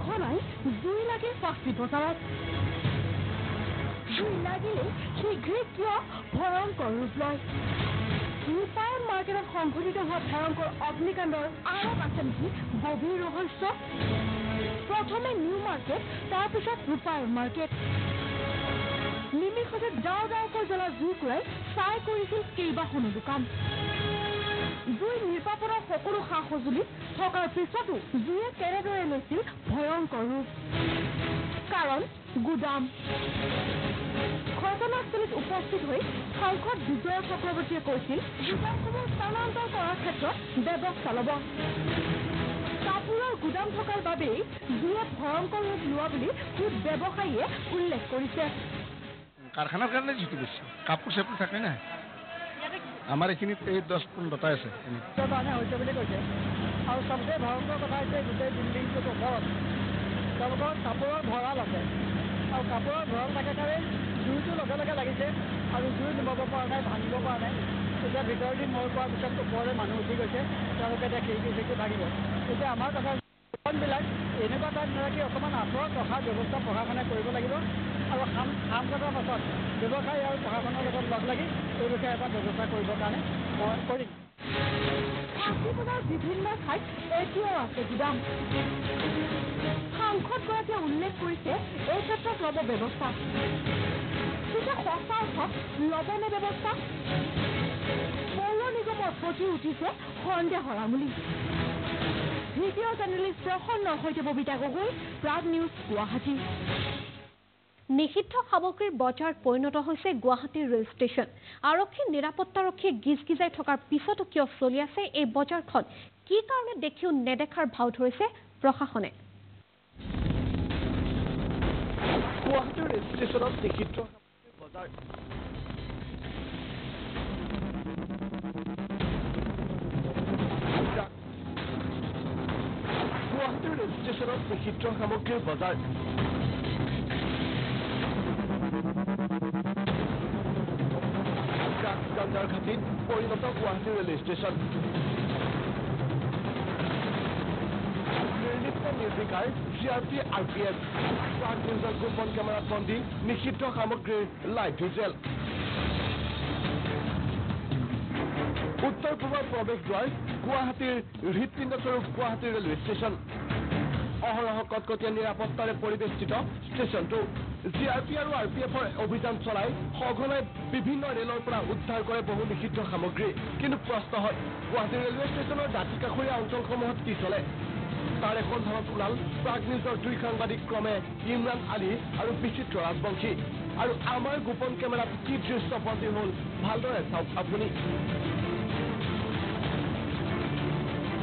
সঘনাই জুই লাগে ফাঁচী বজাৰত জুই লাগিলে শীঘ্ৰেই কিয় ভয়ংকৰ ৰূপ লয় ৰূপায়ণ মাৰ্কেটত সংঘটিত হোৱা ভয়ংকৰ অগ্নিকাণ্ডৰ আঁৰত আছে নেকি গভীৰ ৰহস্য প্ৰথমে নিউ মাৰ্কেট তাৰপিছত ৰূপায়ণ মাৰ্কেট নিমিষতে ডাও ডাওকৈ জ্বলা জুইকুৰাই চাই কৰিছিল কেইবাখনো দোকান জুই নিৰ্বাপনৰ সকলো সা সঁজুলি থকাৰ পিছতো জুয়ে কেনেদৰে লৈছিল ভয়ংকৰ ৰূপ কাৰণ গুদাম ঘটনাস্থলীত উপস্থিত হৈ সাংসদ বিজয় চক্ৰৱৰ্তীয়ে কৈছিল গুদামসমূহ স্থানান্তৰ কৰাৰ ক্ষেত্ৰত ব্যৱস্থা ল'ব কাপোৰৰ গুদাম থকাৰ বাবেই জুয়ে ভয়ংকৰ ৰূপ লোৱা বুলি খুব ব্যৱসায়ীয়ে উল্লেখ কৰিছে কাৰখানাৰ কাৰণে যিটো বেছি কাপোৰ চাপোৰ থাকে না আমাৰ এইখিনিত এই 10-15টা আছে কাৰণে হৈছে বুলি কৈছে আৰু চবচে ভয়ংকৰ কথা হৈছে গোটেই বিল্ডিংটোৰ ওপৰত তেওঁলোকৰ কাপোৰৰ ভঁৰাল আছে আৰু কাপোৰৰ ভঁৰাল থাকে কাৰণে জুইটো লগে লগে লাগিছে আৰু জুই নিমাব পৰা নাই ভাঙিব পৰা নাই এতিয়া ভিতৰেদি মৈ পোৱাৰ পিছত ওপৰলৈ মানুহ উঠি গৈছে তেওঁলোকে এতিয়া খিৰিকি ভাঙিব এতিয়া আমাৰ কথা বিলাক এনেকুৱা তাত নাৰাখি অকণমান আঁতৰত ৰখাৰ ব্যৱস্থা প্ৰশাসনে কৰিব লাগিব আৰু কাম কৰাৰ পাছত ব্যৱসায়ী আৰু প্ৰশাসনৰ লগত লগ লাগি এই বিষয়ে এটা ব্যৱস্থা কৰিবৰ কাৰণে মই কৰিম ফাঁচীবজাৰ বিভিন্ন ঠাইত এতিয়াও আছে গুদাম সাংসদগৰাকীয়ে উল্লেখ কৰিছে এই ক্ষেত্ৰত ল'ব ব্যৱস্থা পিছে সঁচা অৰ্থত ল'বনে ব্যৱস্থা পৌৰ নিগমৰ প্ৰতি উঠিছে সন্দেহৰ আঙুলি ভিডিঅ' জাৰ্নেলিষ্ট প্ৰসন্নৰ সৈতে ববিতা গগৈ প্ৰাগ নিউজ গুৱাহাটী নিষিদ্ধ সামগ্ৰীৰ বজাৰত পৰিণত হৈছে গুৱাহাটীৰ ৰেল ষ্টেচন আৰক্ষী নিৰাপত্তাৰক্ষীয়ে গিজগিজাই থকাৰ পিছতো কিয় চলি আছে এই বজাৰখন কি কাৰণে দেখিও নেদেখাৰ ভাও ধৰিছে প্ৰশাসনে গুৱাহাটীৰ ৰেল ষ্টেচনত নিষিদ্ধ বজাৰ গুৱাহাটীৰ ৰেল ষ্টেচনত নিষিদ্ধ সামগ্ৰীৰ বজাৰ গাঞ্জাৰ ঘাটিত পৰিণত গুৱাহাটীৰ ৰেল ষ্টেচন নিৰ্দিষ্ট নিৰ্বিকাৰ CRP RPF প্ৰাগ নিউজৰ গোপন কেমেৰাত বন্দী নিষিদ্ধ সামগ্ৰীৰ লাইভ ভিজুৱেল উত্তৰ পূবৰ প্ৰৱেশ দ্বাৰ গুৱাহাটীৰ হৃদপিণ্ডস্বৰূপ গুৱাহাটী ৰেলৱে ষ্টেচন অহৰহ কটকটীয়া নিৰাপত্তাৰে পৰিবেষ্টিত ষ্টেচনটো CRP আৰু RPFৰ অভিযান চলাই সঘনাই বিভিন্ন ৰেলৰ পৰা উদ্ধাৰ কৰে বহু নিষিদ্ধ সামগ্ৰী কিন্তু প্ৰশ্ন হয় গুৱাহাটী ৰেলৱে ষ্টেচনৰ দাঁতিকাষৰীয়া অঞ্চলসমূহত কি চলে তাৰ এখন ধনত ওলাল প্ৰাগ নিউজৰ 2 সাংবাদিক ক্ৰমে ইমৰান আলী আৰু বিচিত্ৰ ৰাজবংশী আৰু আমাৰ গোপন কেমেৰাত কি দৃশ্য বন্দী হ'ল ভালদৰে চাওক আপুনি